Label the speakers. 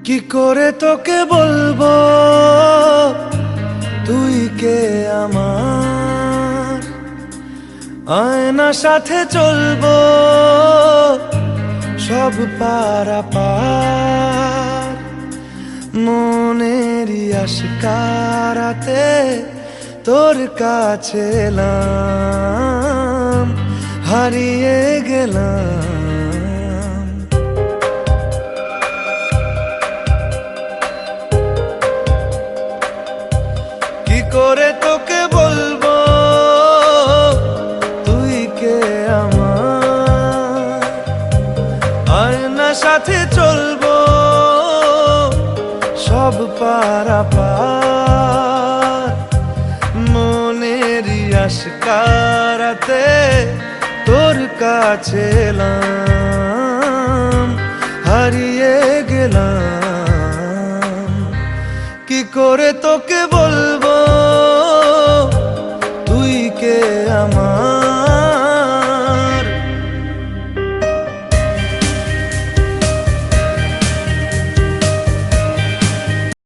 Speaker 1: কি করে তোকে বলবো তুই কে আমার, আয়নার সাথে চলবো সব পারাপার, মনেরই আশকারাতে তোর কাছে এলাম, হারিয়ে গেলাম। কি করে তোকে বলবো তুই কে আমার, আয়নার সাথে চলবো সব পারাপার, মনেরই আশকারাতে তোর কাছে এলাম, হারিয়ে গেলাম। কি করে তোকে বলবো তুই কে আমার।